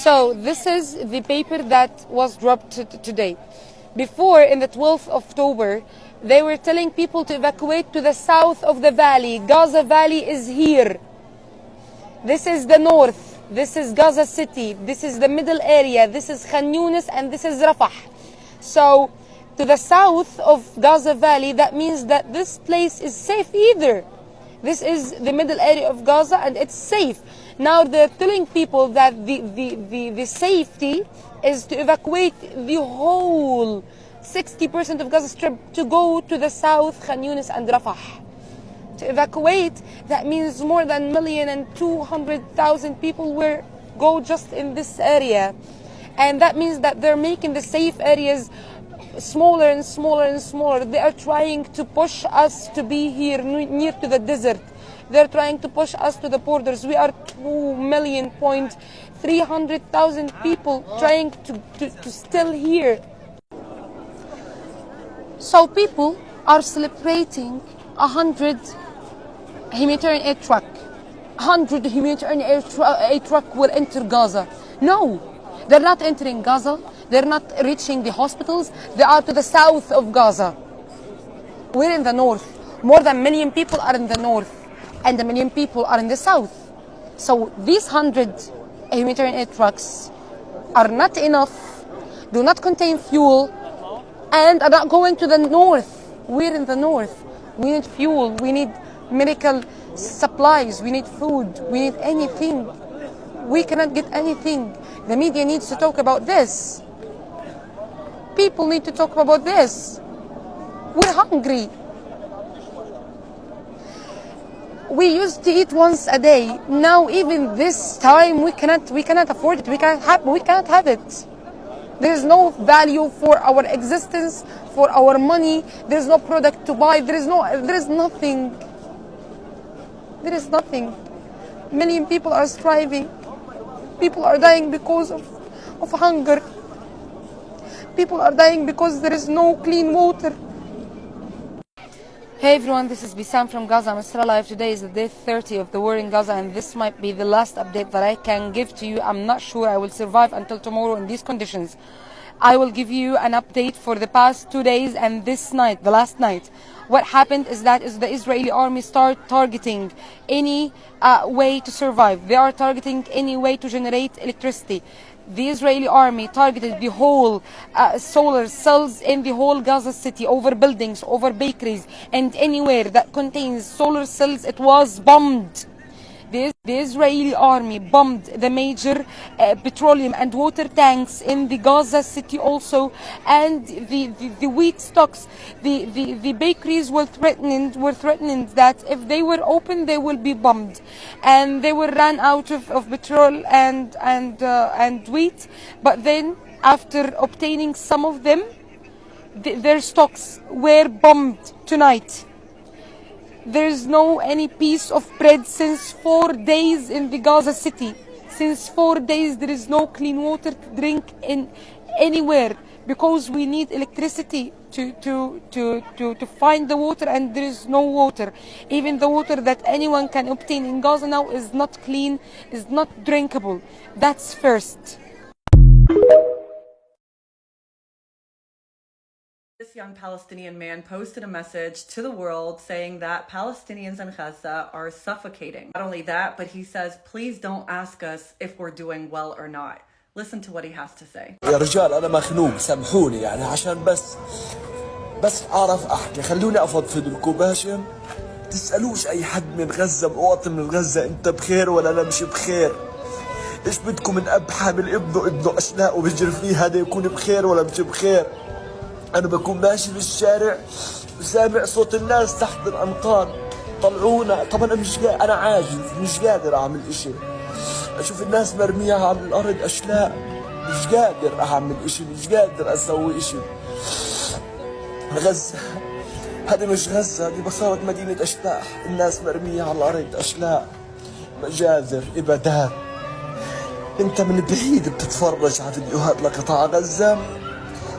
So this is the paper that was dropped today. Before, in the 12th of October, they were telling people to evacuate to the south of the valley. Gaza Valley is here. This is the north. This is Gaza City. This is the middle area. This is Khan Yunis and this is Rafah. So to the south of Gaza Valley, that means that this place is safe either. This is the middle area of Gaza and it's safe. Now they're telling people that the safety is to evacuate the whole 60% of Gaza Strip to go to the south, Khan Yunis and Rafah. To evacuate, that means more than 1,200,000 people will go just in this area. And that means that they're making the safe areas smaller and smaller and smaller. They are trying to push us to be here near to the desert. They're trying to push us to the borders. We are 2,300,000 people trying to still here. So people are celebrating 100 humanitarian air truck. 100 humanitarian air truck will enter Gaza. No, they're not entering Gaza. They're not reaching the hospitals. They are to the south of Gaza. We're in the north. More than 1 million people are in the north and 1 million people are in the south. So these 100 humanitarian air trucks are not enough, do not contain fuel, and are not going to the north. We're in the north. We need fuel. We need medical supplies. We need food. We need anything. We cannot get anything. The media needs to talk about this. People need to talk about this. We're hungry. We used to eat once a day. Now even this time we cannot afford it. We cannot have it. There is no value for our existence, for our money. There is no product to buy. There is nothing. There is nothing. Million people are striving. People are dying because of hunger. People are dying because there is no clean water. Hey everyone, this is Bissam from Gaza. I'm still alive. Today is the day 30 of the war in Gaza and this might be the last update that I can give to you. I'm not sure I will survive until tomorrow in these conditions. I will give you an update for the past 2 days and this night, the last night. What happened is that the Israeli army start targeting any way to survive. They are targeting any way to generate electricity. The Israeli army targeted the whole solar cells in the whole Gaza city, over buildings, over bakeries, and anywhere that contains solar cells, it was bombed. The Israeli army bombed the major petroleum and water tanks in the Gaza city also, and the wheat stocks. The bakeries were threatened that if they were open, they will be bombed, and they were run out of petrol and wheat. But then, after obtaining some of them, their stocks were bombed tonight. There's no any piece of bread since 4 days in the Gaza city. Since 4 days there is no clean water to drink in anywhere because we need electricity to find the water, and there is no water. Even the water that anyone can obtain in Gaza now is not clean, is not drinkable. That's first. This young Palestinian man posted a message to the world saying that Palestinians in Gaza are suffocating. Not only that, but he says, please don't ask us if we're doing well or not. Listen to what he has to say. يا رجال أنا مخنوق سامحوني يعني عشان بس أعرف أحكي خلوني أفضفض لكم باشا. تسألوش أي حد من غزة مواطن من غزة أنت بخير ولا أنا مش بخير. إيش بدكم من أب حامل ابنه أشلاء وبيجري فيه هذا يكون بخير ولا مش بخير. أنا بكون ماشي بالشارع وسامع صوت الناس تحت الأمطار طلعونا. طبعا أنا عاجز مش قادر أعمل إشي. أشوف الناس مرمية على الأرض أشلاء مش قادر أعمل إشي، مش قادر أسوي إشي. غزة هذه مش غزة، هذه صارت مدينة أشلاء. الناس مرمية على الأرض أشلاء، مجازر، إبادات. أنت من بعيد بتتفرج على فيديوهات لقطاع غزة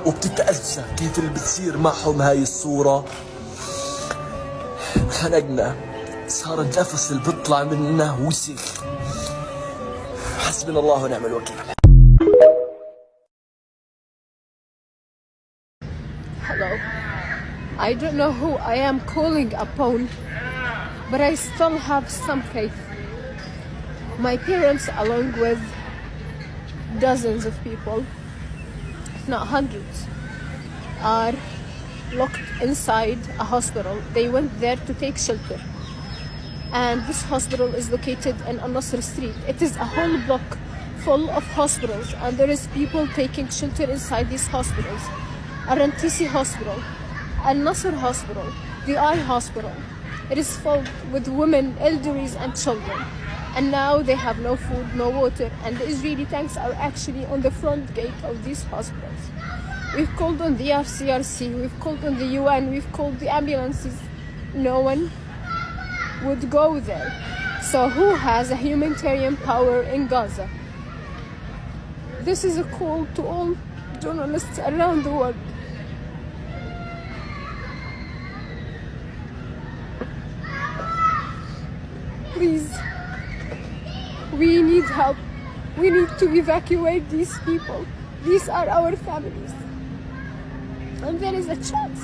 وبتتأذى كيف اللي بتصير معهم هاي الصورة. خنقنا، صار النفس اللي بيطلع منا وسخ. حسبنا الله ونعم الوكيل. Hello. I don't know who I am calling upon, but I still have some faith. My parents, along with dozens of people, if not hundreds, are locked inside a hospital. They went there to take shelter. And this hospital is located in Al-Nasr Street. It is a whole block full of hospitals, and there is people taking shelter inside these hospitals. Al-Rantisi Hospital, Al-Nasr Hospital, the Eye Hospital. It is filled with women, elderlies, and children. And now they have no food, no water, and the Israeli tanks are actually on the front gate of these hospitals. We've called on the RCRC, we've called on the UN, we've called the ambulances. No one would go there. So who has a humanitarian power in Gaza? This is a call to all journalists around the world. Please, we need help. We need to evacuate these people. These are our families. And there is a chance.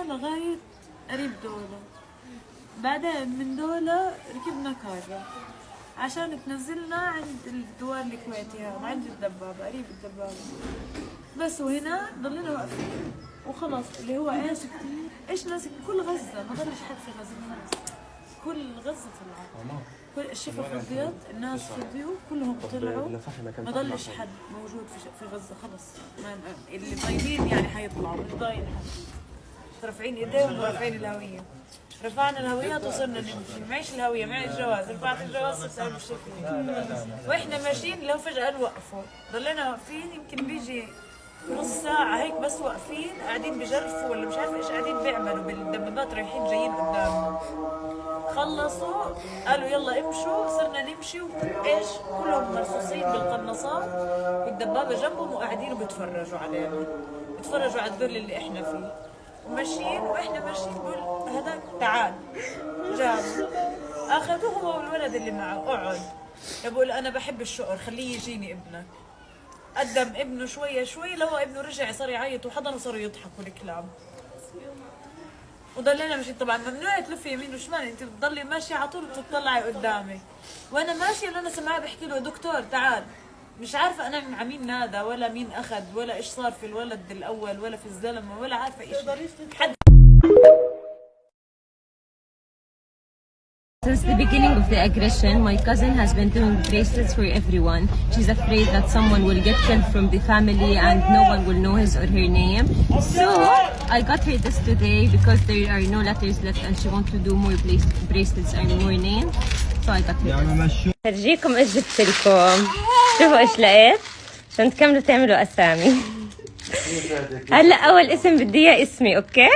لغاية قريب دولة، بعدين من دولة ركبنا كارة عشان تنزلنا عند الدوار الكويتي هذا، عند الدبابة، قريب الدبابة بس. وهنا ضلينا واقفين وخلاص. اللي هو ايش ناس كل غزة، ما ضلش حد في غزة خلاص، كل غزة طلعوا، كل الشفا فضيت، الناس فضيوا كلهم طلعوا، ما ضلش حد موجود في غزة خلص. اللي ضايلين يعني حيطلعوا، مش ضايل حد. رافعين ايديهم ورافعين الهوية. رفعنا الهويات وصرنا نمشي، معيش الهوية معي الجواز، رفعت الجواز صرت امشي فيه. واحنا ماشيين لو فجأة وقفوا، ضلينا واقفين يمكن بيجي نص ساعة هيك بس واقفين قاعدين بجرفوا ولا مش عارفة ايش قاعدين بيعملوا بالدبابات رايحين جايين قدامنا. خلصوا قالوا يلا امشوا، صرنا نمشي وايش كلهم مرصوصين بالقناصات والدبابة جنبهم وقاعدين وبيتفرجوا علينا، بيتفرجوا على الذل اللي احنا فيه. وماشيين واحنا ماشيين بقول هذاك تعال، جابوا اخذوه هو والولد اللي معه، اقعد. بقول انا بحب الشقر خليه يجيني ابنك. قدم ابنه شويه شوي، لو ابنه رجع صار يعيط وحضنه صاروا يضحكوا الكلاب. وضلينا ماشيين. طبعا ممنوع تلفي يمين وشمال، انت بتضلي ماشيه على طول بتطلعي قدامي. وانا ماشيه انا سمعاه بحكي له دكتور تعال، مش عارفه انا مع مين نادى ولا مين اخذ ولا ايش صار في الولد الاول ولا في الزلمه ولا عارفه ايش حد. Since the beginning of the aggression, my cousin has been doing bracelets for everyone. She's afraid that someone will get killed from the family and no one will know his or her name. So I got her this today because there are no letters left and she wants to do more bracelets and more names. So I got her this. هرجيكم ايش جبت لكم. شوفوا ايش لقيت عشان تكملوا تعملوا اسامي. هلا اول اسم بدي اياه اسمي. اوكي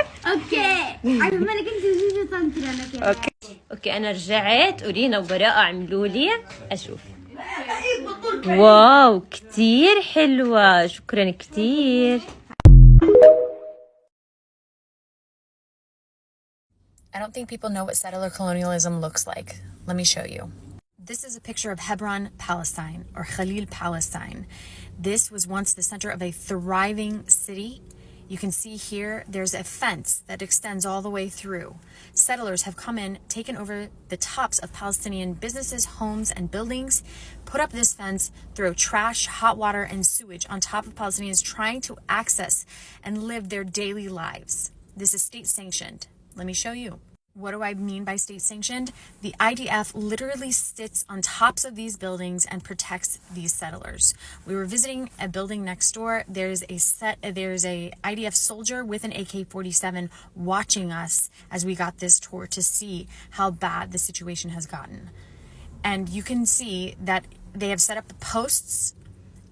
عارفه مالك انت وجوجو طنطرة انا كمان. اوكي انا رجعت ورينا وبراءة عملوا لي اشوف. واو كتير حلوة، شكرا كتير. I don't think people know what settler colonialism looks like. Let me show you. This is a picture of Hebron, Palestine, or Khalil, Palestine. This was once the center of a thriving city. You can see here there's a fence that extends all the way through. Settlers have come in, taken over the tops of Palestinian businesses, homes, and buildings, put up this fence, throw trash, hot water, and sewage on top of Palestinians trying to access and live their daily lives. This is state sanctioned. Let me show you. What do I mean by state sanctioned? The IDF literally sits on tops of these buildings and protects these settlers. We were visiting a building next door. There's a IDF soldier with an AK-47 watching us as we got this tour to see how bad the situation has gotten. And you can see that they have set up the posts,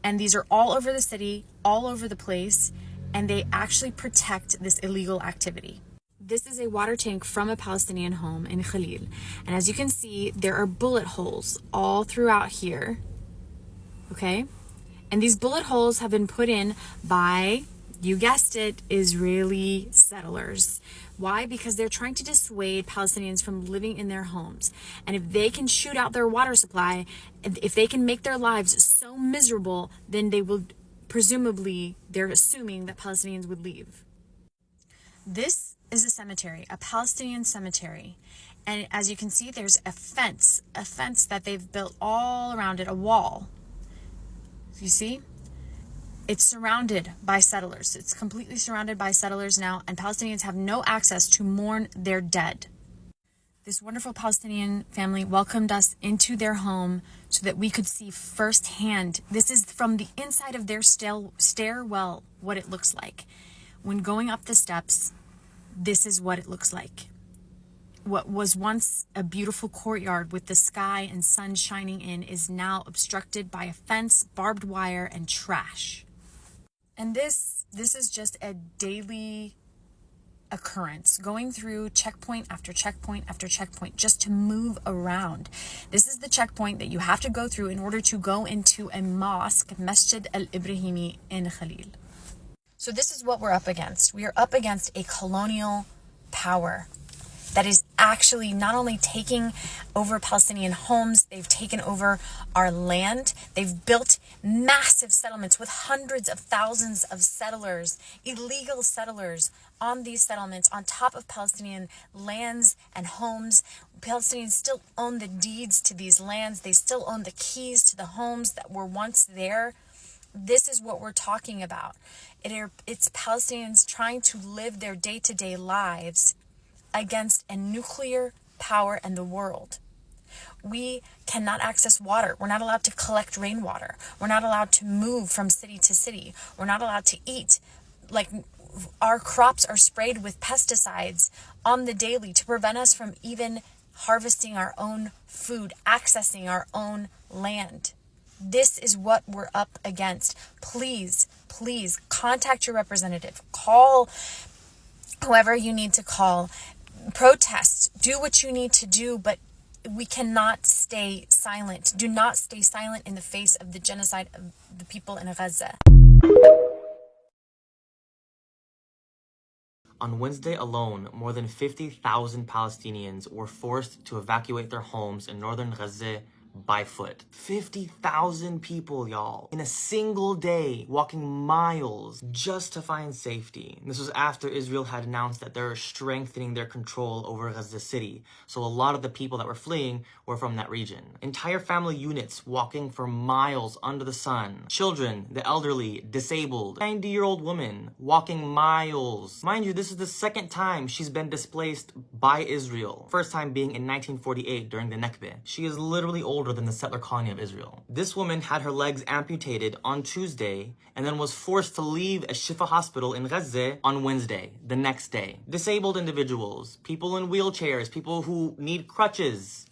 and these are all over the city, all over the place, and they actually protect this illegal activity. This is a water tank from a Palestinian home in Khalil. And as you can see, there are bullet holes all throughout here. Okay? And these bullet holes have been put in by, you guessed it, Israeli settlers. Why? Because they're trying to dissuade Palestinians from living in their homes. And if they can shoot out their water supply, if they can make their lives so miserable, then they will, presumably, they're assuming that Palestinians would leave. This is a cemetery, a Palestinian cemetery. And as you can see, there's a fence that they've built all around it, a wall. You see? It's surrounded by settlers. It's completely surrounded by settlers now, and Palestinians have no access to mourn their dead. This wonderful Palestinian family welcomed us into their home so that we could see firsthand. This is from the inside of their stairwell, what it looks like. When going up the steps, this is what it looks like. What was once a beautiful courtyard with the sky and sun shining in is now obstructed by a fence, barbed wire, and trash. And this is just a daily occurrence, going through checkpoint after checkpoint after checkpoint just to move around. This is the checkpoint that you have to go through in order to go into a mosque, Masjid al-Ibrahimi in Khalil. So this is what we're up against. We are up against a colonial power that is actually not only taking over Palestinian homes, they've taken over our land. They've built massive settlements with hundreds of thousands of settlers, illegal settlers on these settlements, on top of Palestinian lands and homes. Palestinians still own the deeds to these lands. They still own the keys to the homes that were once there. This is what we're talking about. It's Palestinians trying to live their day-to-day lives against a nuclear power and the world. We cannot access water. We're not allowed to collect rainwater. We're not allowed to move from city to city. We're not allowed to eat. Like, our crops are sprayed with pesticides on the daily to prevent us from even harvesting our own food, accessing our own land. This is what we're up against. Please, please contact your representative. Call whoever you need to call. Protest. Do what you need to do, but we cannot stay silent. Do not stay silent in the face of the genocide of the people in Gaza. On Wednesday alone, more than 50,000 Palestinians were forced to evacuate their homes in northern Gaza by foot. 50,000 people, y'all, in a single day, walking miles just to find safety. And this was after Israel had announced that they're strengthening their control over Gaza City. So a lot of the people that were fleeing were from that region. Entire family units walking for miles under the sun. Children, the elderly, disabled, 90-year-old woman walking miles. Mind you, this is the second time she's been displaced by Israel. First time being in 1948 during the Nakba. She is literally older than the settler colony of Israel. This woman had her legs amputated on Tuesday and then was forced to leave a Shifa hospital in Gaza on Wednesday, the next day. Disabled individuals, people in wheelchairs, people who need crutches,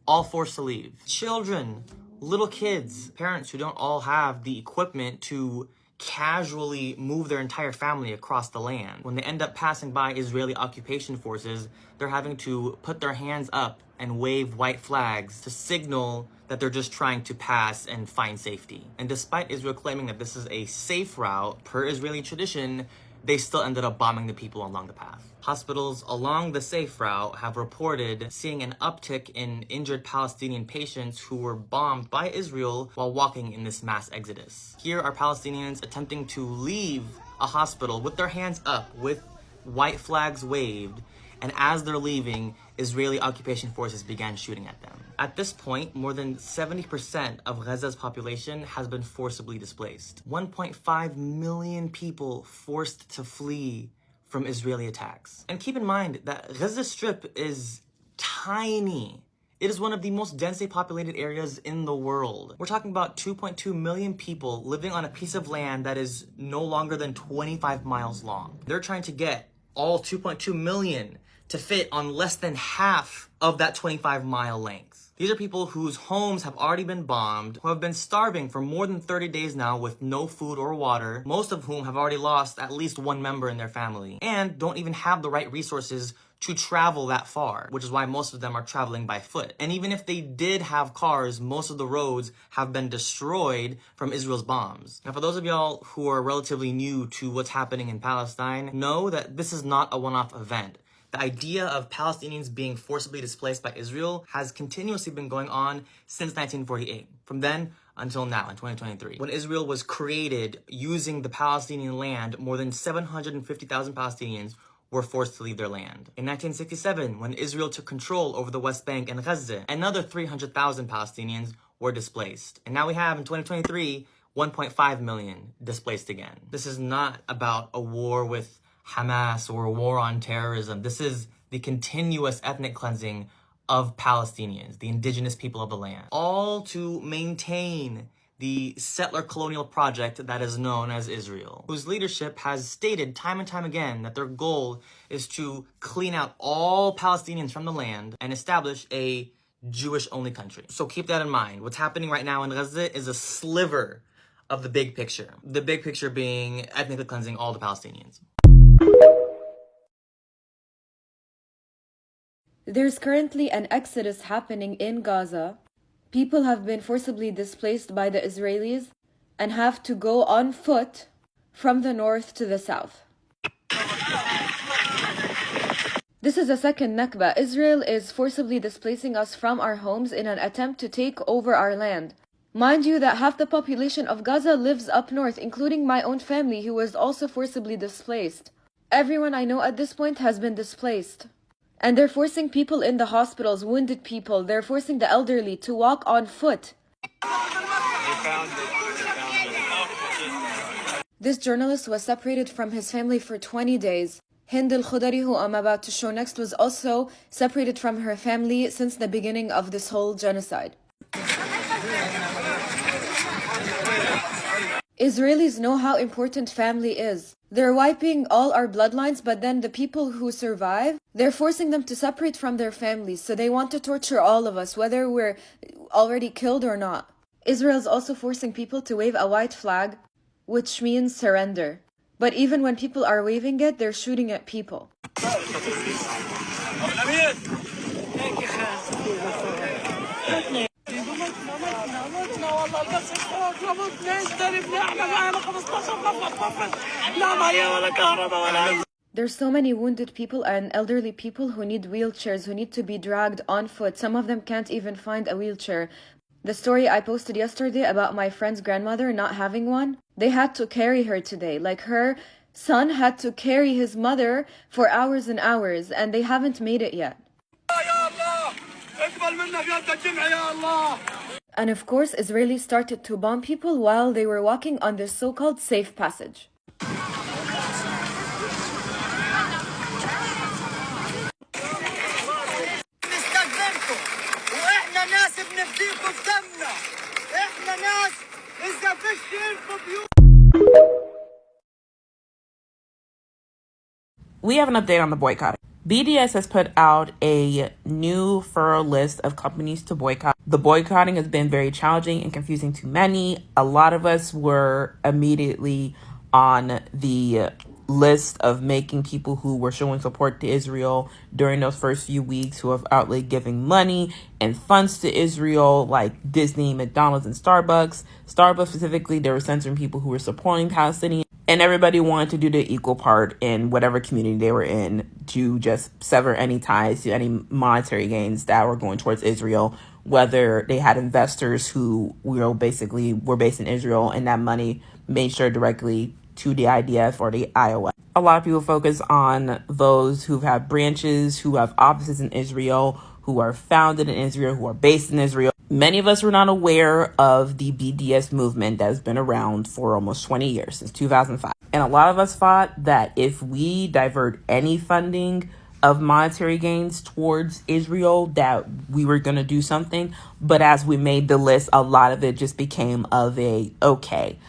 all forced to leave. Children, little kids, parents who don't all have the equipment to casually move their entire family across the land. When they end up passing by Israeli occupation forces, they're having to put their hands up and wave white flags to signal that they're just trying to pass and find safety. And despite Israel claiming that this is a safe route, per Israeli tradition, they still ended up bombing the people along the path. Hospitals along the safe route have reported seeing an uptick in injured Palestinian patients who were bombed by Israel while walking in this mass exodus. Here are Palestinians attempting to leave a hospital with their hands up, with white flags waved, and as they're leaving, Israeli occupation forces began shooting at them. At this point, more than 70% of Gaza's population has been forcibly displaced. 1.5 million people forced to flee from Israeli attacks. And keep in mind that Gaza Strip is tiny. It is one of the most densely populated areas in the world. We're talking about 2.2 million people living on a piece of land that is no longer than 25 miles long. They're trying to get all 2.2 million to fit on less than half of that 25-mile length. These are people whose homes have already been bombed, who have been starving for more than 30 days now with no food or water, most of whom have already lost at least one member in their family, and don't even have the right resources to travel that far, which is why most of them are traveling by foot. And even if they did have cars, most of the roads have been destroyed from Israel's bombs. Now, for those of y'all who are relatively new to what's happening in Palestine, know that this is not a one-off event. The idea of Palestinians being forcibly displaced by Israel has continuously been going on since 1948, from then until now in 2023. When Israel was created using the Palestinian land, more than 750,000 Palestinians were forced to leave their land. In 1967, when Israel took control over the West Bank and Gaza, another 300,000 Palestinians were displaced. And now we have, in 2023, 1.5 million displaced again. This is not about a war with Hamas or a war on terrorism. This is the continuous ethnic cleansing of Palestinians, the indigenous people of the land, all to maintain the settler colonial project that is known as Israel, whose leadership has stated time and time again that their goal is to clean out all Palestinians from the land and establish a Jewish-only country. So keep that in mind. What's happening right now in Gaza is a sliver of the big picture. The big picture being ethnically cleansing all the Palestinians. There's currently an exodus happening in Gaza. People have been forcibly displaced by the Israelis and have to go on foot from the north to the south. This is a second Nakba. Israel is forcibly displacing us from our homes in an attempt to take over our land. Mind you that half the population of Gaza lives up north, including my own family, who was also forcibly displaced. Everyone I know at this point has been displaced. And they're forcing people in the hospitals, wounded people. They're forcing the elderly to walk on foot. This journalist was separated from his family for 20 days. Hind al-Khudari, who I'm about to show next, was also separated from her family since the beginning of this whole genocide. Israelis know how important family is. They're wiping all our bloodlines, but then the people who survive, they're forcing them to separate from their families. So they want to torture all of us, whether we're already killed or not. Israel's also forcing people to wave a white flag, which means surrender. But even when people are waving it, they're shooting at people. There's so many wounded people and elderly people who need wheelchairs, who need to be dragged on foot. Some of them can't even find a wheelchair. The story I posted yesterday about my friend's grandmother not having one, they had to carry her today. Like, her son had to carry his mother for hours and hours, and they haven't made it yet. And of course, Israelis started to bomb people while they were walking on this so-called safe passage. We have an update on the boycott. BDS has put out a new furrow list of companies to boycott. The boycotting has been very challenging and confusing to many. A lot of us were immediately on the list of making people who were showing support to Israel during those first few weeks, who have outright giving money and funds to Israel, like Disney, McDonald's, and Starbucks. Starbucks specifically, they were censoring people who were supporting Palestinians. And everybody wanted to do the equal part in whatever community they were in to just sever any ties to any monetary gains that were going towards Israel, whether they had investors who were based in Israel and that money made sure directly to the IDF or the IOF. A lot of people focus on those who have branches, who have offices in Israel, who are founded in Israel, who are based in Israel. Many of us were not aware of the BDS movement that has been around for almost 20 years, since 2005. And a lot of us thought that if we divert any funding of monetary gains towards Israel, that we were going to do something. But as we made the list, a lot of it just became okay,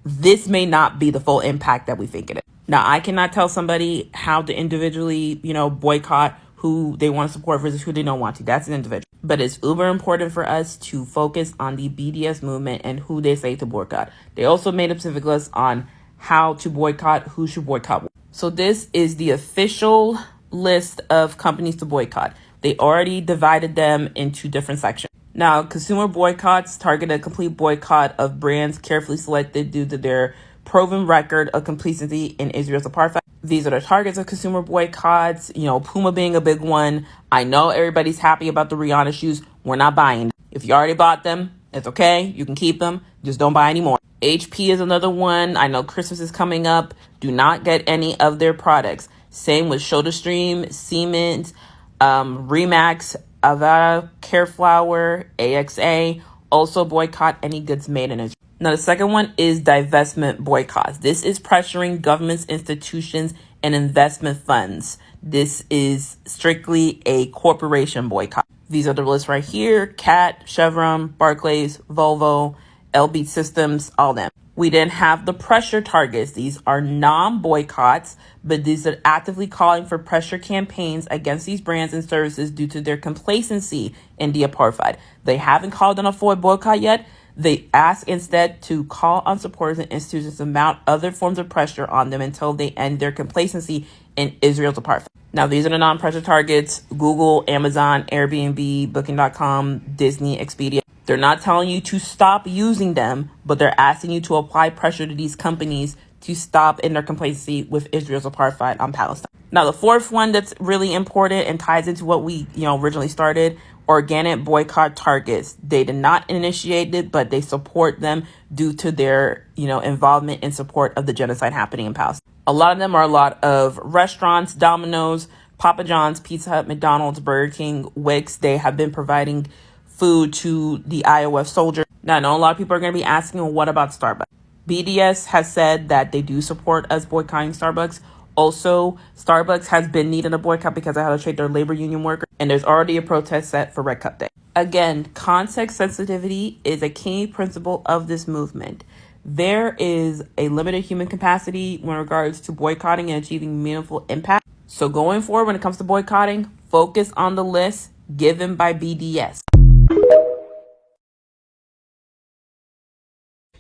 this may not be the full impact that we think it is. Now, I cannot tell somebody how to individually, boycott, who they want to support versus who they don't want to. That's an individual. But it's uber important for us to focus on the BDS movement and who they say to boycott. They also made a specific list on how to boycott, who should boycott. So this is the official list of companies to boycott. They already divided them into different sections. Now, consumer boycotts target a complete boycott of brands carefully selected due to their proven record of complicity in Israel's apartheid. These are the targets of consumer boycotts, Puma being a big one. I know everybody's happy about the Rihanna shoes. We're not buying them. If you already bought them, it's okay. You can keep them. Just don't buy any more. HP is another one. I know Christmas is coming up. Do not get any of their products. Same with SodaStream, Siemens, Remax, Avada, Careflower, AXA. Also boycott any goods made in Israel. Now, the second one is divestment boycotts. This is pressuring governments, institutions, and investment funds. This is strictly a corporation boycott. These are the lists right here: CAT, Chevron, Barclays, Volvo, LB Systems, all them. We then have the pressure targets. These are non-boycotts, but these are actively calling for pressure campaigns against these brands and services due to their complacency in the apartheid. They haven't called on a full boycott yet. They ask instead to call on supporters and institutions to mount other forms of pressure on them until they end their complacency in Israel's apartheid. Now, these are the non-pressure targets: Google, Amazon, Airbnb, Booking.com, Disney, Expedia. They're not telling you to stop using them, but they're asking you to apply pressure to these companies to stop in their complacency with Israel's apartheid on Palestine. Now, the fourth one that's really important and ties into what we, originally started: organic boycott targets. They did not initiate it, but they support them due to their, involvement in support of the genocide happening in Palestine. A lot of them are a lot of restaurants: Domino's, Papa John's, Pizza Hut, McDonald's, Burger King, Wix. They have been providing food to the IOF soldiers. Now, I know a lot of people are going to be asking, well, what about Starbucks? BDS has said that they do support us boycotting Starbucks. Also, Starbucks has been needing a boycott because of how they treat their labor union workers, and there's already a protest set for Red Cup Day. Again, context sensitivity is a key principle of this movement. There is a limited human capacity when regards to boycotting and achieving meaningful impact. So going forward, when it comes to boycotting, focus on the list given by BDS.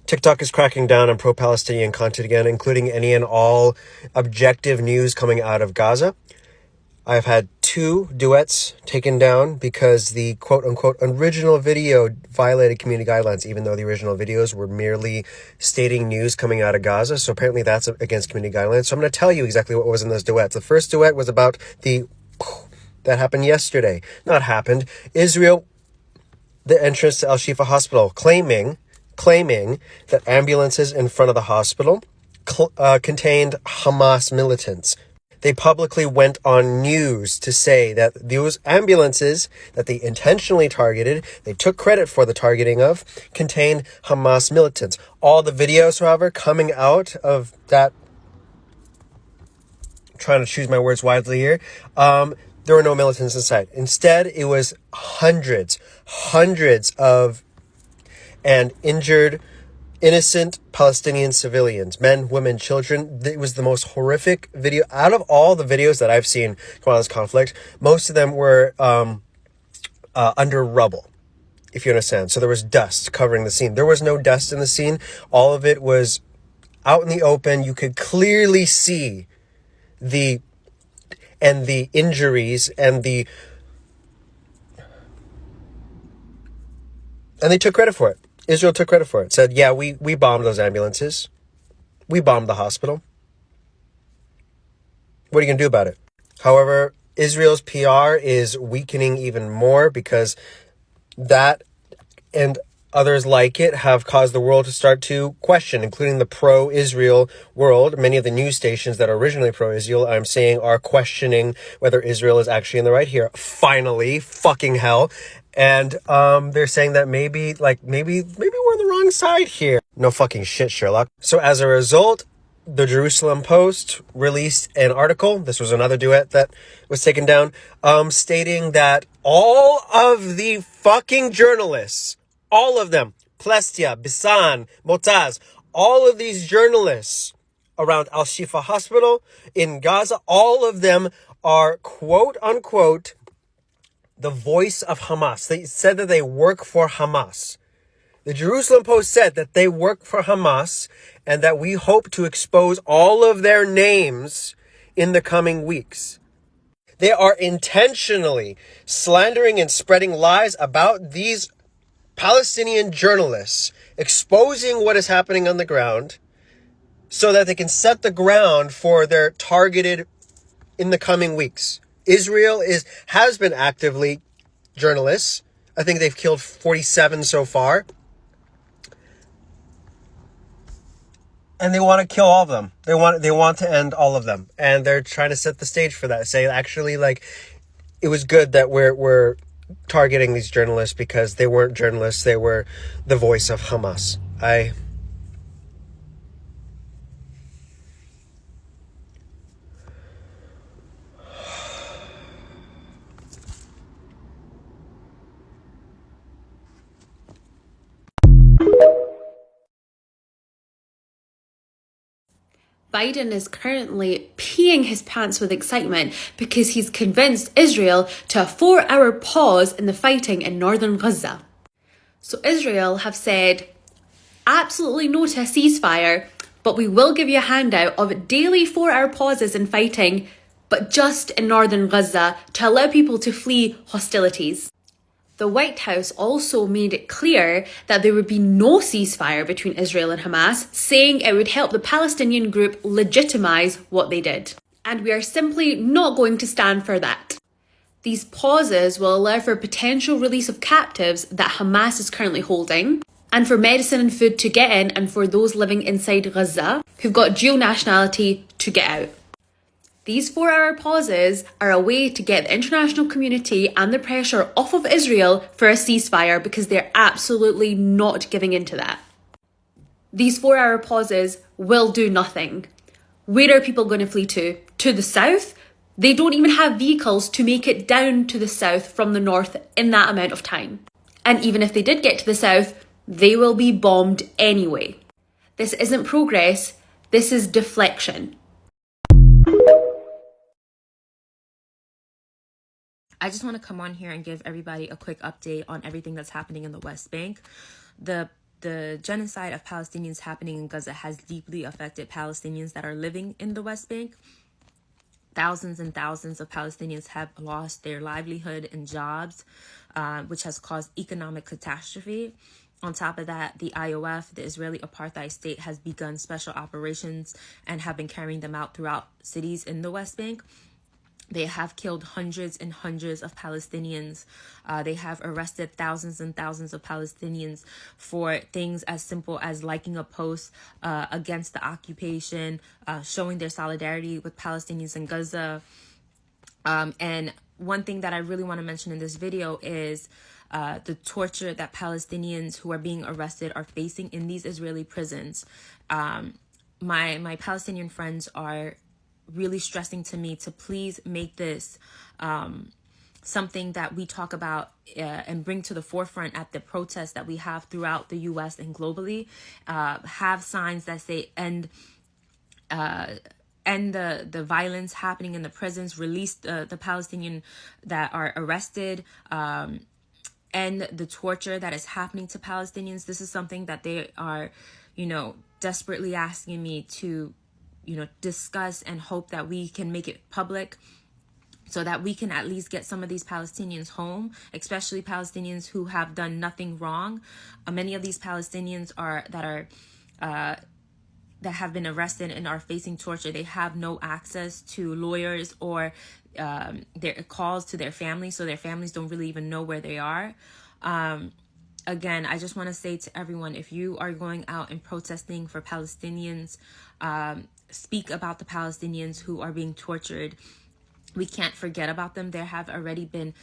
TikTok is cracking down on pro-Palestinian content again, including any and all objective news coming out of Gaza. I've had 2 duets taken down because the quote-unquote original video violated community guidelines, even though the original videos were merely stating news coming out of Gaza. So apparently that's against community guidelines. So I'm going to tell you exactly what was in those duets. The first duet was about that happened yesterday. Not happened. Israel, the entrance to Al-Shifa Hospital, claiming that ambulances in front of the hospital contained Hamas militants. They publicly went on news to say that those ambulances that they intentionally targeted, they took credit for the targeting of, contained Hamas militants. All the videos, however, coming out of that, I'm trying to choose my words wisely here, there were no militants inside. Instead, it was hundreds of and injured innocent Palestinian civilians, men, women, children. It was the most horrific video. Out of all the videos that I've seen come out of this conflict, most of them were under rubble, if you understand. So there was dust covering the scene. There was no dust in the scene. All of it was out in the open. You could clearly see the injuries and they took credit for it. Israel took credit for it. Said, yeah, we bombed those ambulances. We bombed the hospital. What are you going to do about it? However, Israel's PR is weakening even more because that and others like it have caused the world to start to question, including the pro-Israel world. Many of the news stations that are originally pro-Israel, I'm saying, are questioning whether Israel is actually in the right here. Finally, fucking hell. And they're saying that maybe we're on the wrong side here. No fucking shit, Sherlock. So as a result, the Jerusalem Post released an article. This was another duet that was taken down, stating that all of the fucking journalists, all of them, Plestia, Bisan, Motaz, all of these journalists around Al-Shifa Hospital in Gaza, all of them are quote unquote the voice of Hamas. They said that they work for Hamas. The Jerusalem Post said that they work for Hamas and that we hope to expose all of their names in the coming weeks. They are intentionally slandering and spreading lies about these Palestinian journalists, exposing what is happening on the ground so that they can set the ground for their targeted in the coming weeks. Israel has been actively journalists. I think they've killed 47 so far. And they want to kill all of them. They want to end all of them. And they're trying to set the stage for that. Say, actually, like, it was good that we're targeting these journalists because they weren't journalists. They were the voice of Hamas. Biden is currently peeing his pants with excitement because he's convinced Israel to a 4-hour pause in the fighting in northern Gaza. So Israel have said absolutely no to a ceasefire, but we will give you a handout of daily 4-hour pauses in fighting, but just in northern Gaza to allow people to flee hostilities. The White House also made it clear that there would be no ceasefire between Israel and Hamas, saying it would help the Palestinian group legitimize what they did. And we are simply not going to stand for that. These pauses will allow for potential release of captives that Hamas is currently holding, and for medicine and food to get in, and for those living inside Gaza who've got dual nationality to get out. These 4-hour pauses are a way to get the international community and the pressure off of Israel for a ceasefire because they're absolutely not giving into that. These 4-hour pauses will do nothing. Where are people going to flee to? To the south? They don't even have vehicles to make it down to the south from the north in that amount of time. And even if they did get to the south, they will be bombed anyway. This isn't progress, this is deflection. I just want to come on here and give everybody a quick update on everything that's happening in the West Bank. The genocide of Palestinians happening in Gaza has deeply affected Palestinians that are living in the West Bank. Thousands and thousands of Palestinians have lost their livelihood and jobs, which has caused economic catastrophe. On top of that, the IOF, the Israeli apartheid state, has begun special operations and have been carrying them out throughout cities in the West Bank. They have killed hundreds and hundreds of Palestinians. They have arrested thousands and thousands of Palestinians for things as simple as liking a post against the occupation, showing their solidarity with Palestinians in Gaza. And one thing that I really want to mention in this video is the torture that Palestinians who are being arrested are facing in these Israeli prisons. My Palestinian friends are really stressing to me to please make this something that we talk about and bring to the forefront at the protests that we have throughout the U.S. and globally. Have signs that say end the violence happening in the prisons, release the Palestinian that are arrested, end the torture that is happening to Palestinians. This is something that they are, desperately asking me to discuss and hope that we can make it public so that we can at least get some of these Palestinians home, especially Palestinians who have done nothing wrong. Many of these Palestinians that have been arrested and are facing torture, they have no access to lawyers or their calls to their families, so their families don't really even know where they are. Again, I just want to say to everyone, if you are going out and protesting for Palestinians, speak about the Palestinians who are being tortured. We can't forget about them. There have already been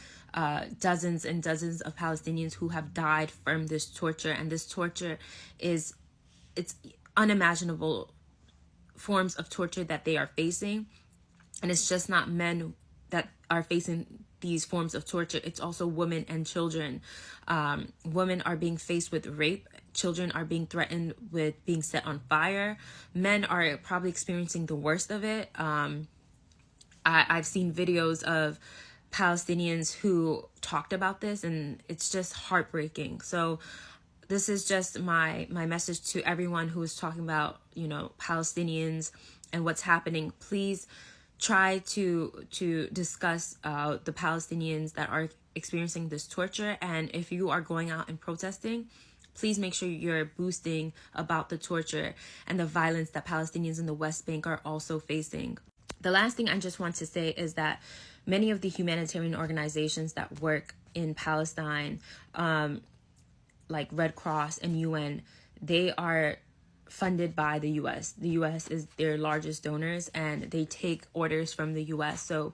dozens and dozens of Palestinians who have died from this torture, and this torture it's unimaginable forms of torture that they are facing. And it's just not men that are facing these forms of torture. It's also women and children. Women are being faced with rape. Children are being threatened with being set on fire. Men are probably experiencing the worst of it. I've seen videos of Palestinians who talked about this, and it's just heartbreaking. So this is just my message to everyone who is talking about, you know, Palestinians and what's happening. Please try to discuss the Palestinians that are experiencing this torture. And if you are going out and protesting, please make sure you're boosting about the torture and the violence that Palestinians in the West Bank are also facing. The last thing I just want to say is that many of the humanitarian organizations that work in Palestine, like Red Cross and UN, they are funded by the US. The US is their largest donors, and they take orders from the US. So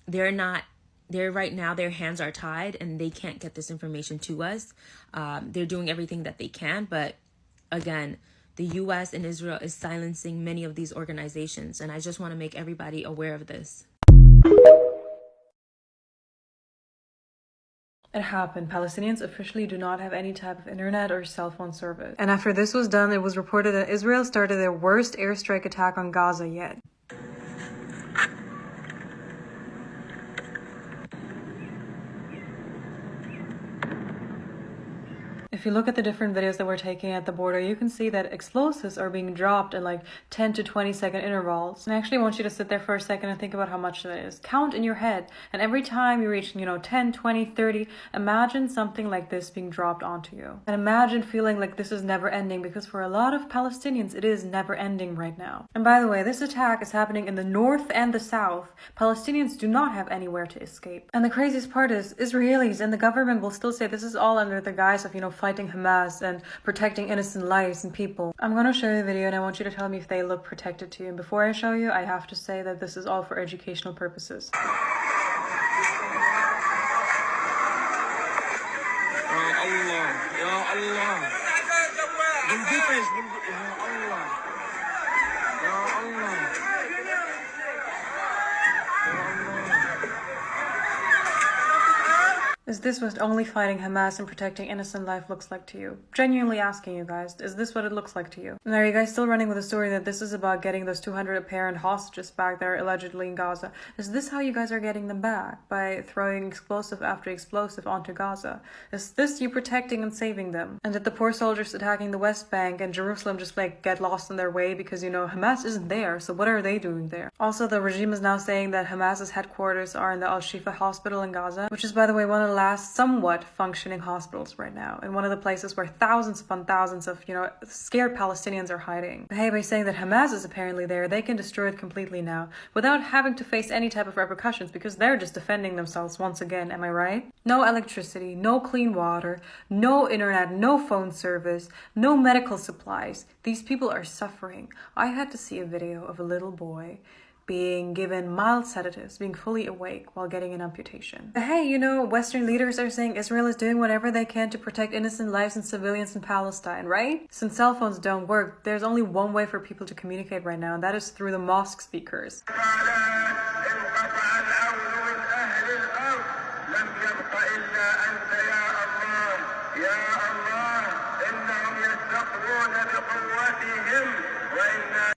they're right now, their hands are tied and they can't get this information to us. They're doing everything that they can, but again, the US and Israel is silencing many of these organizations, and I just want to make everybody aware of this. It happened. Palestinians officially do not have any type of internet or cell phone service. And after this was done, it was reported that Israel started their worst airstrike attack on Gaza yet. If you look at the different videos that we're taking at the border, you can see that explosives are being dropped in like 10 to 20 second intervals. And I actually want you to sit there for a second and think about how much that is. Count in your head. And every time you reach, 10, 20, 30, imagine something like this being dropped onto you. And imagine feeling like this is never ending, because for a lot of Palestinians, it is never ending right now. And by the way, this attack is happening in the north and the south. Palestinians do not have anywhere to escape. And the craziest part is Israelis and the government will still say this is all under the guise of, fighting Hamas and protecting innocent lives and people. I'm going to show you the video and I want you to tell me if they look protected to you. And before I show you, I have to say that this is all for educational purposes. Is this what only fighting Hamas and protecting innocent life looks like to you? Genuinely asking you guys, is this what it looks like to you? And are you guys still running with the story that this is about getting those 200 apparent hostages back that are allegedly in Gaza? Is this how you guys are getting them back? By throwing explosive after explosive onto Gaza? Is this you protecting and saving them? And did the poor soldiers attacking the West Bank and Jerusalem just get lost in their way because, Hamas isn't there, so what are they doing there? Also, the regime is now saying that Hamas's headquarters are in the Al-Shifa hospital in Gaza, which is, by the way, one of the last somewhat functioning hospitals right now, and one of the places where thousands upon thousands of scared Palestinians are hiding. But hey, by saying that Hamas is apparently there, they can destroy it completely now without having to face any type of repercussions, because they're just defending themselves once again. Am I right? No electricity, no clean water, no internet, no phone service, no medical supplies. These people are suffering. I had to see a video of a little boy being given mild sedatives, being fully awake while getting an amputation. But hey, Western leaders are saying Israel is doing whatever they can to protect innocent lives and civilians in Palestine, right? Since cell phones don't work, there's only one way for people to communicate right now, and that is through the mosque speakers.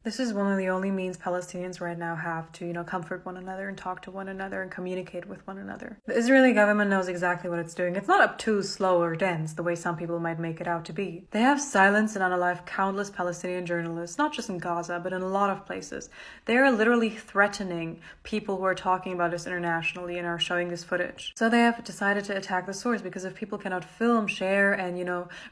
This is one of the only means Palestinians right now have to, comfort one another and talk to one another and communicate with one another. The Israeli government knows exactly what it's doing. It's not obtuse, slow, or dense the way some people might make it out to be. They have silenced and unalived countless Palestinian journalists, not just in Gaza, but in a lot of places. They are literally threatening people who are talking about this internationally and are showing this footage. So they have decided to attack the source, because if people cannot film, share, and,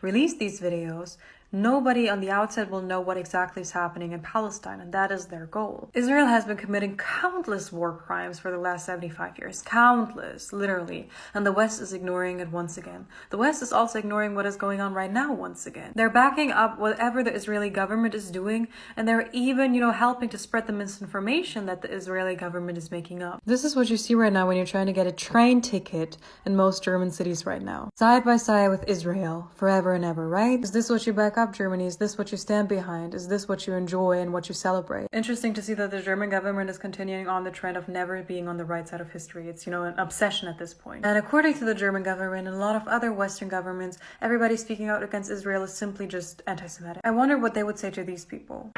release these videos, nobody on the outside will know what exactly is happening in Palestine, and that is their goal. Israel has been committing countless war crimes for the last 75 years. Countless, literally. And the West is ignoring it once again. The West is also ignoring what is going on right now once again. They're backing up whatever the Israeli government is doing, and they're even, helping to spread the misinformation that the Israeli government is making up. This is what you see right now when you're trying to get a train ticket in most German cities right now. Side by side with Israel, forever and ever, right? Is this what you back up, Germany? Is this what you stand behind? Is this what you enjoy and what you celebrate? Interesting to see that the German government is continuing on the trend of never being on the right side of history. It's, an obsession at this point. And according to the German government and a lot of other Western governments, everybody speaking out against Israel is simply just anti-Semitic. I wonder what they would say to these people.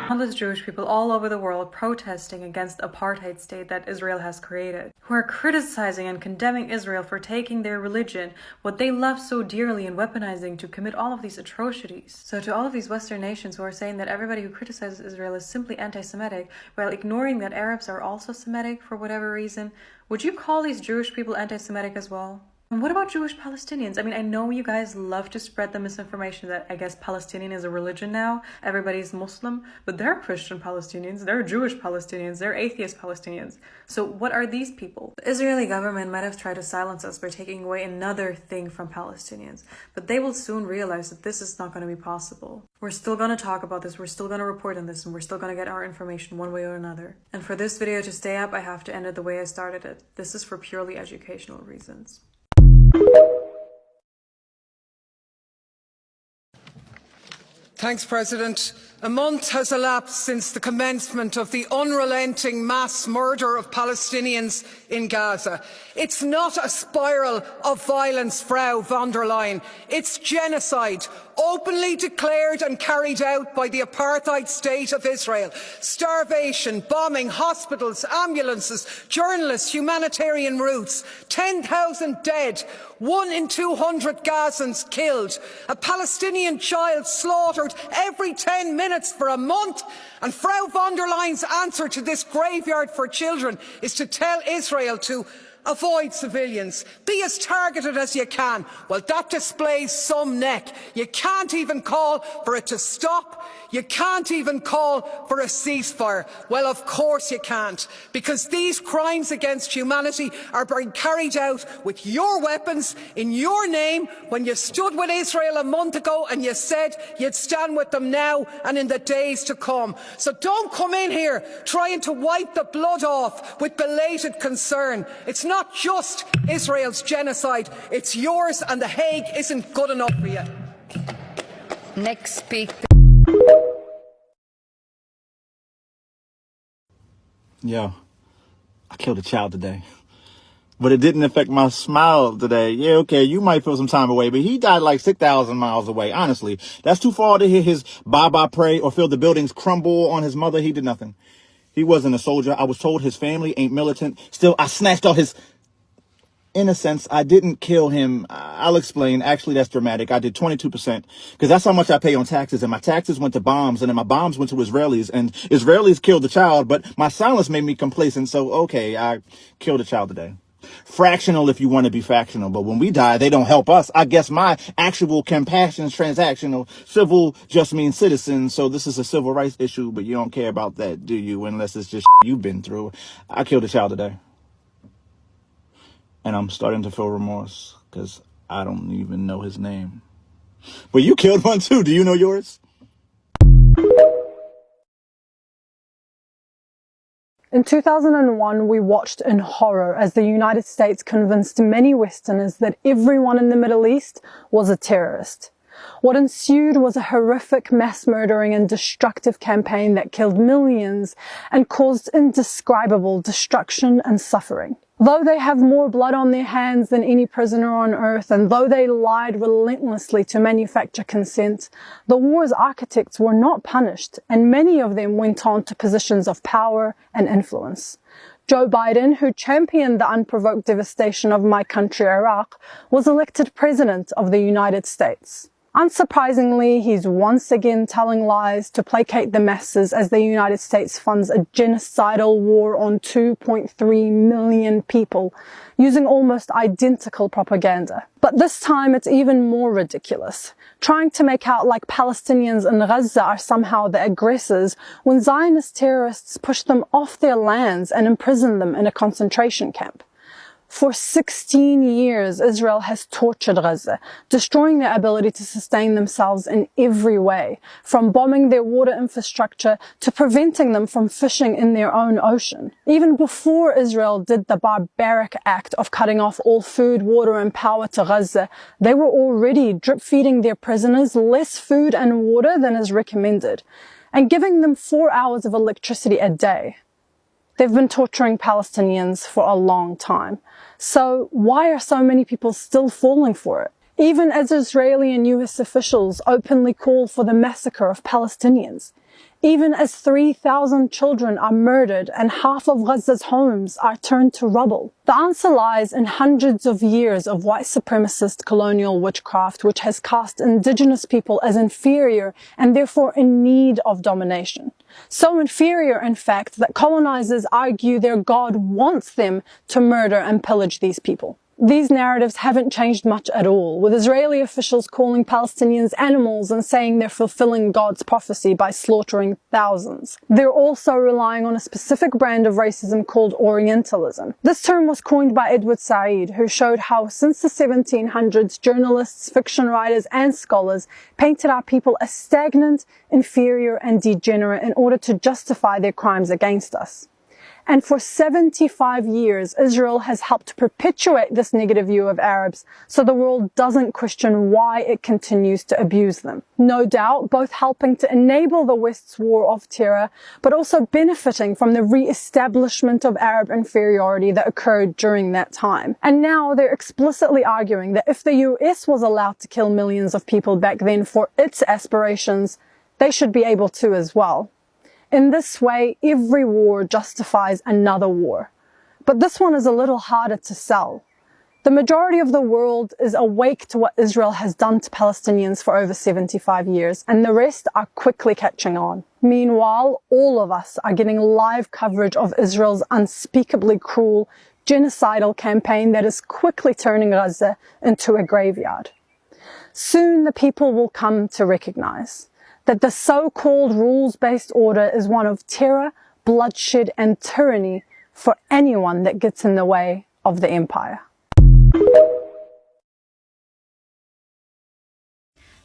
countless Jewish people all over the world protesting against the apartheid state that Israel has created, who are criticizing and condemning Israel for taking their religion, what they love so dearly, and weaponizing to commit all of these atrocities. So to all of these Western nations who are saying that everybody who criticizes Israel is simply anti-Semitic, while ignoring that Arabs are also Semitic for whatever reason, would you call these Jewish people anti-Semitic as well? And what about Jewish Palestinians? I mean, I know you guys love to spread the misinformation that I guess Palestinian is a religion now. Everybody's Muslim, but they're Christian Palestinians, they're Jewish Palestinians, they're atheist Palestinians. So what are these people? The Israeli government might have tried to silence us by taking away another thing from Palestinians, but they will soon realize that this is not going to be possible. We're still going to talk about this, we're still going to report on this, and we're still going to get our information one way or another. And for this video to stay up, I have to end it the way I started it. This is for purely educational reasons. Thanks, President. A month has elapsed since the commencement of the unrelenting mass murder of Palestinians in Gaza. It's not a spiral of violence, Frau von der Leyen. It's genocide, openly declared and carried out by the apartheid state of Israel. Starvation, bombing hospitals, ambulances, journalists, humanitarian routes. 10,000 dead, 1 in 200 Gazans killed. A Palestinian child slaughtered every 10 minutes for a month. And Frau von der Leyen's answer to this graveyard for children is to tell Israel to avoid civilians. Be as targeted as you can. Well, that displays some neck. You can't even call for it to stop. You can't even call for a ceasefire. Well, of course you can't, because these crimes against humanity are being carried out with your weapons in your name when you stood with Israel a month ago and you said you'd stand with them now and in the days to come. So don't come in here trying to wipe the blood off with belated concern. It's not just Israel's genocide, it's yours, and The Hague isn't good enough for you. Next speaker. Yo, I killed a child today. But it didn't affect my smile today. Yeah, okay, you might feel some time away, but he died like 6,000 miles away. Honestly, that's too far to hear his bye-bye pray or feel the buildings crumble on his mother. He did nothing. He wasn't a soldier. I was told his family ain't militant. Still, I snatched all his... In a sense, I didn't kill him. I'll explain. Actually, that's dramatic. I did 22% because that's how much I pay on taxes. And my taxes went to bombs, and then my bombs went to Israelis. And Israelis killed the child, but my silence made me complacent. So, okay, I killed a child today. Fractional if you want to be factional. But when we die, they don't help us. I guess my actual compassion is transactional. Civil just means citizen. So this is a civil rights issue, but you don't care about that, do you? Unless it's just you've been through. I killed a child today. And I'm starting to feel remorse because I don't even know his name. But you killed one too. Do you know yours? In 2001, we watched in horror as the United States convinced many Westerners that everyone in the Middle East was a terrorist. What ensued was a horrific mass murdering and destructive campaign that killed millions and caused indescribable destruction and suffering. Though they have more blood on their hands than any prisoner on earth, and though they lied relentlessly to manufacture consent, the war's architects were not punished, and many of them went on to positions of power and influence. Joe Biden, who championed the unprovoked devastation of my country, Iraq, was elected president of the United States. Unsurprisingly, he's once again telling lies to placate the masses as the United States funds a genocidal war on 2.3 million people using almost identical propaganda. But this time it's even more ridiculous, trying to make out like Palestinians in Gaza are somehow the aggressors when Zionist terrorists push them off their lands and imprison them in a concentration camp. For 16 years, Israel has tortured Gaza, destroying their ability to sustain themselves in every way, from bombing their water infrastructure to preventing them from fishing in their own ocean. Even before Israel did the barbaric act of cutting off all food, water, and power to Gaza, they were already drip-feeding their prisoners less food and water than is recommended, and giving them 4 hours of electricity a day. They've been torturing Palestinians for a long time. So why are so many people still falling for it? Even as Israeli and US officials openly call for the massacre of Palestinians. even as 3,000 children are murdered and half of Gaza's homes are turned to rubble. The answer lies in hundreds of years of white supremacist colonial witchcraft, which has cast indigenous people as inferior and therefore in need of domination. So inferior, in fact, that colonizers argue their God wants them to murder and pillage these people. These narratives haven't changed much at all, with Israeli officials calling Palestinians animals and saying they're fulfilling God's prophecy by slaughtering thousands. They're also relying on a specific brand of racism called Orientalism. This term was coined by Edward Said, who showed how since the 1700s, journalists, fiction writers, and scholars painted our people as stagnant, inferior, and degenerate in order to justify their crimes against us. And for 75 years, Israel has helped perpetuate this negative view of Arabs so the world doesn't question why it continues to abuse them. No doubt, both helping to enable the West's war of terror, but also benefiting from the re-establishment of Arab inferiority that occurred during that time. And now they're explicitly arguing that if the US was allowed to kill millions of people back then for its aspirations, they should be able to as well. In this way, every war justifies another war. But this one is a little harder to sell. The majority of the world is awake to what Israel has done to Palestinians for over 75 years, and the rest are quickly catching on. Meanwhile, all of us are getting live coverage of Israel's unspeakably cruel, genocidal campaign that is quickly turning Gaza into a graveyard. Soon the people will come to recognize that the so-called rules-based order is one of terror, bloodshed, and tyranny for anyone that gets in the way of the empire.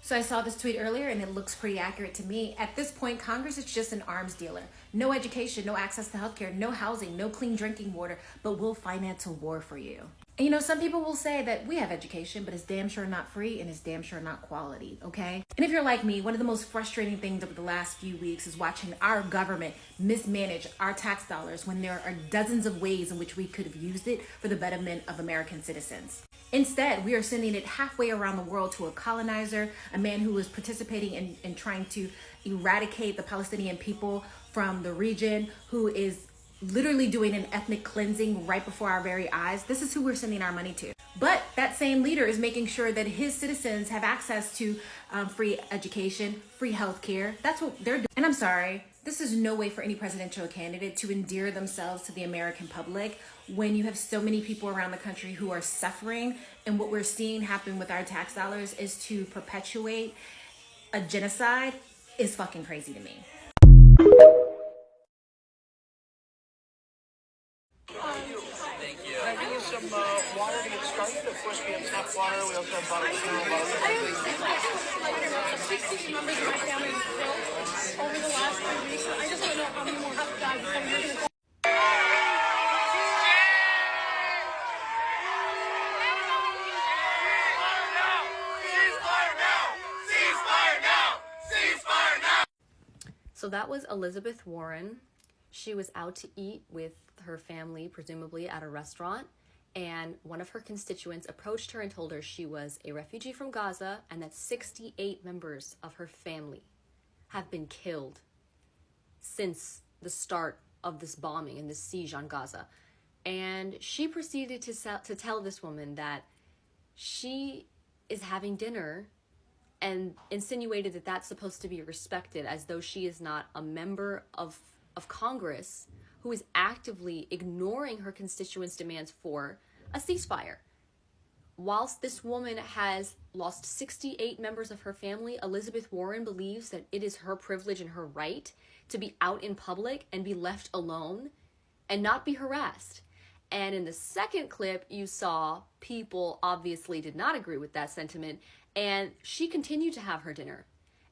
So I saw this tweet earlier and it looks pretty accurate to me. At this point, Congress is just an arms dealer. No education, no access to healthcare, no housing, no clean drinking water, but we'll finance a war for you. And you know, some people will say that we have education, but it's damn sure not free and it's damn sure not quality, okay? And if you're like me, one of the most frustrating things over the last few weeks is watching our government mismanage our tax dollars when there are dozens of ways in which we could have used it for the betterment of American citizens. Instead, we are sending it halfway around the world to a colonizer, a man who is participating in trying to eradicate the Palestinian people from the region, who is literally doing an ethnic cleansing right before our very eyes. This is who we're sending our money to. But that same leader is making sure that his citizens have access to free education, free healthcare. That's what they're doing. And I'm sorry, this is no way for any presidential candidate to endear themselves to the American public when you have so many people around the country who are suffering. And what we're seeing happen with our tax dollars is to perpetuate a genocide is fucking crazy to me. Thank you. Can I give you some water to get started? Of course, we have tap water. We also have bottled fuel. Over 60 members of my family killed over the last 3 weeks. I just want to know how many more have died before you're going to. So that was Elizabeth Warren. She was out to eat with her family, presumably at a restaurant, and one of her constituents approached her and told her she was a refugee from Gaza and that 68 members of her family have been killed since the start of this bombing and this siege on Gaza. And she proceeded to tell this woman that she is having dinner and insinuated that that's supposed to be respected, as though she is not a member of Congress who is actively ignoring her constituents' demands for a ceasefire. Whilst this woman has lost 68 members of her family, Elizabeth Warren believes that it is her privilege and her right to be out in public and be left alone and not be harassed. And in the second clip, you saw people obviously did not agree with that sentiment, and she continued to have her dinner.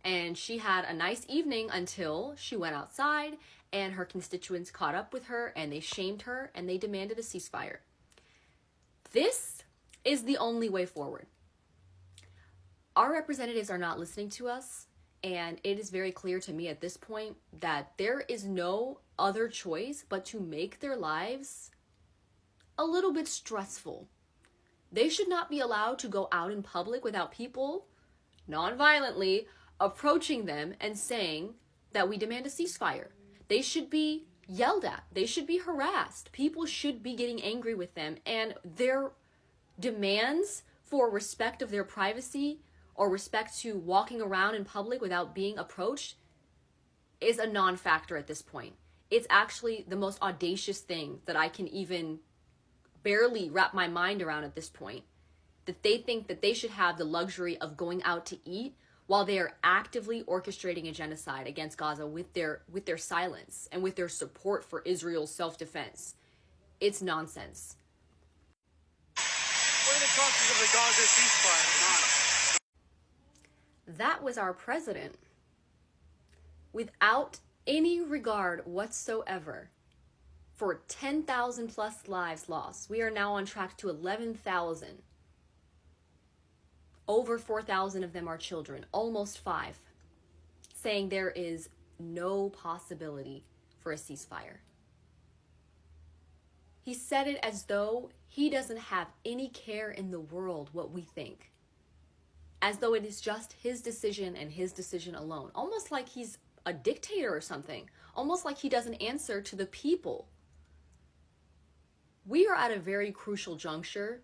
And she had a nice evening until she went outside and her constituents caught up with her and they shamed her and they demanded a ceasefire. This is the only way forward. Our representatives are not listening to us, and it is very clear to me at this point that there is no other choice but to make their lives a little bit stressful. They should not be allowed to go out in public without people non-violently approaching them and saying, that we demand a ceasefire. They should be yelled at. They should be harassed. People should be getting angry with them. And their demands for respect of their privacy or respect to walking around in public without being approached is a non-factor at this point. It's actually the most audacious thing that I can even barely wrap my mind around at this point. That they think that they should have the luxury of going out to eat while they are actively orchestrating a genocide against Gaza with their silence and with their support for Israel's self-defense. It's nonsense. What are the chances of the Gaza ceasefire? That was our president, without any regard whatsoever for 10,000 plus lives lost. We are now on track to 11,000. Over 4,000 of them are children, almost 5, saying there is no possibility for a ceasefire. He said it as though he doesn't have any care in the world what we think. As though it is just his decision and his decision alone. Almost like he's a dictator or something. Almost like he doesn't answer to the people. We are at a very crucial juncture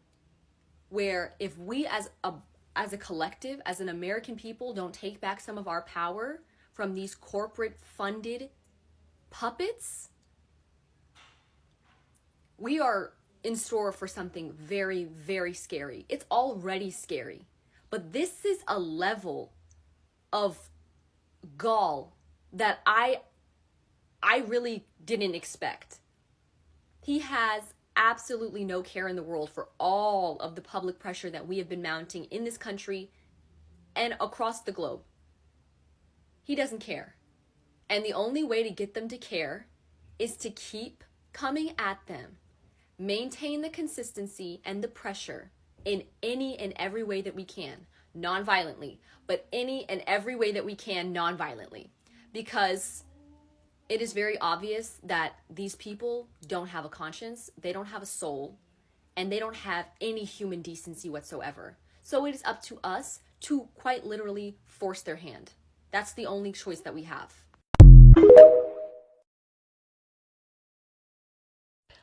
where if we as a collective, as an American people, don't take back some of our power from these corporate funded puppets, we are in store for something very, very scary. It's already scary. But this is a level of gall that I really didn't expect. He has absolutely no care in the world for all of the public pressure that we have been mounting in this country and across the globe. He doesn't care. And the only way to get them to care is to keep coming at them, maintain the consistency and the pressure in any and every way that we can, non-violently, but any and every way that we can non-violently. Because it is very obvious that these people don't have a conscience, they don't have a soul, and they don't have any human decency whatsoever. So it is up to us to quite literally force their hand. That's the only choice that we have.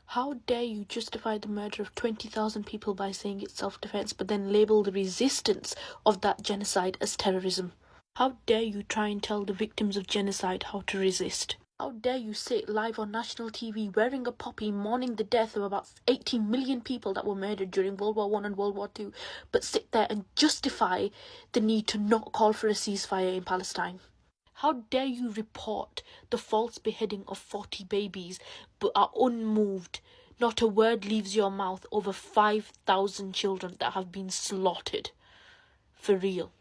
How dare you justify the murder of 20,000 people by saying it's self-defense, but then label the resistance of that genocide as terrorism? How dare you try and tell the victims of genocide how to resist? How dare you sit live on national TV wearing a poppy mourning the death of about 18 million people that were murdered during World War I and World War II, but sit there and justify the need to not call for a ceasefire in Palestine? How dare you report the false beheading of 40 babies but are unmoved? Not a word leaves your mouth over 5,000 children that have been slaughtered. For real.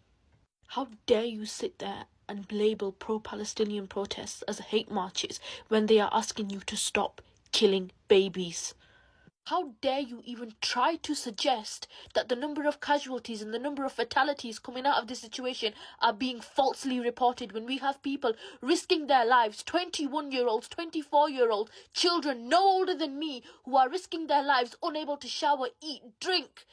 How dare you sit there and label pro-Palestinian protests as hate marches when they are asking you to stop killing babies? How dare you even try to suggest that the number of casualties and the number of fatalities coming out of this situation are being falsely reported when we have people risking their lives, 21-year-olds, 24-year-olds, children no older than me who are risking their lives, unable to shower, eat, drink,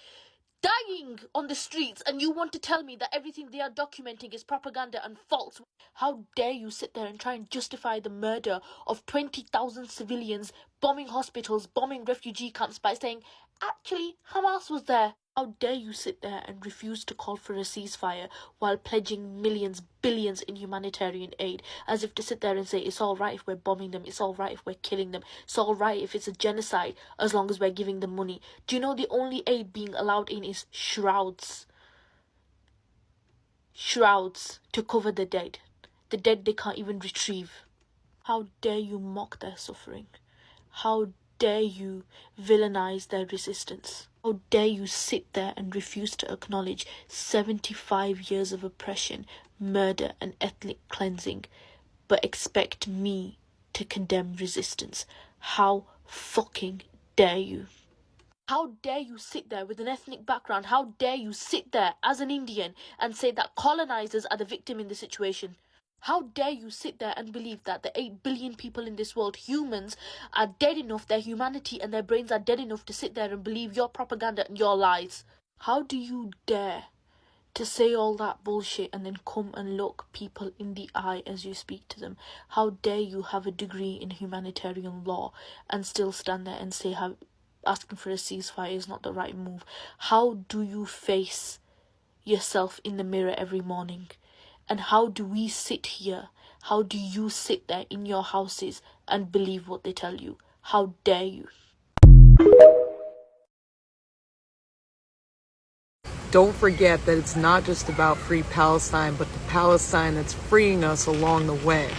dying on the streets, and you want to tell me that everything they are documenting is propaganda and false? How dare you sit there and try and justify the murder of 20,000 civilians, bombing hospitals, bombing refugee camps by saying, actually, Hamas was there? How dare you sit there and refuse to call for a ceasefire while pledging millions, billions in humanitarian aid, as if to sit there and say it's all right if we're bombing them, it's all right if we're killing them, it's all right if it's a genocide as long as we're giving them money. Do you know the only aid being allowed in is shrouds? Shrouds to cover the dead. The dead they can't even retrieve. How dare you mock their suffering? How dare you villainize their resistance? How dare you sit there and refuse to acknowledge 75 years of oppression, murder and ethnic cleansing, but expect me to condemn resistance? How fucking dare you? How dare you sit there with an ethnic background? How dare you sit there as an Indian and say that colonizers are the victim in the situation? How dare you sit there and believe that the 8 billion people in this world, humans, are dead enough, their humanity and their brains are dead enough to sit there and believe your propaganda and your lies? How do you dare to say all that bullshit and then come and look people in the eye as you speak to them. How dare you have a degree in humanitarian law and still stand there and say how asking for a ceasefire is not the right move? How do you face yourself in the mirror every morning? And how do we sit here? How do you sit there in your houses and believe what they tell you? How dare you? Don't forget that it's not just about free Palestine, but the Palestine that's freeing us along the way.